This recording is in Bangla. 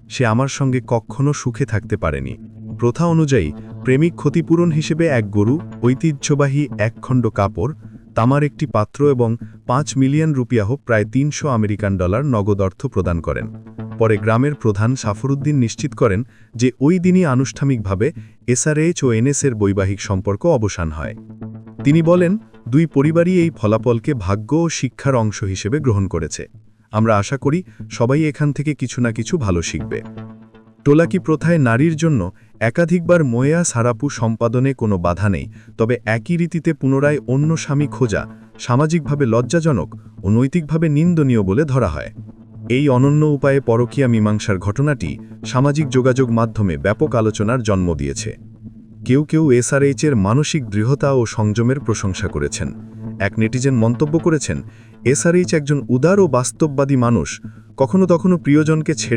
সে আমার সঙ্গে কখনো সুখে থাকতে পারেনি। প্রথা অনুযায়ী প্রেমিক ক্ষতিপূরণ হিসেবে এক গরু, ঐতিহ্যবাহী একখণ্ড কাপড়, তামার একটি পাত্র এবং ৫ মিলিয়ন রুপিয়াহ প্রায় $৩০০ নগদ অর্থ প্রদান করেন। পরে গ্রামের প্রধান সাফরউদ্দিন নিশ্চিত করেন যে ওই দিনই আনুষ্ঠানিকভাবে এসআরএইচ ও এনএসের বৈবাহিক সম্পর্ক অবসান হয়। তিনি বলেন, দুই পরিবারই এই ফলাফলকে ভাগ্য ও শিক্ষার অংশ হিসেবে গ্রহণ করেছে। আমরা আশা করি সবাই এখান থেকে কিছু না কিছু ভালো শিখবে। টোলাকি প্রথায় নারীর জন্য একাধিকবার মোয়া সারাপু সম্পাদনে কোনো বাধা নেই, তবে একই রীতিতে পুনরায় অন্য স্বামী খোঁজা সামাজিকভাবে লজ্জাজনক ও নৈতিকভাবে নিন্দনীয় বলে ধরা হয়। এই অনন্য উপায়ে পরকীয়া মীমাংসার ঘটনাটি সামাজিক যোগাযোগ মাধ্যমে ব্যাপক আলোচনার জন্ম দিয়েছে। কেউ কেউ এসআরএইচের মানসিক দৃঢ়তা ও সংযমের প্রশংসা করেছেন। এক নেটিজেন মন্তব্য করেছেন, এসআরএইচ একজন উদার ও বাস্তববাদী মানুষ, কখনো কখনো প্রিয়জনকে ছেড়ে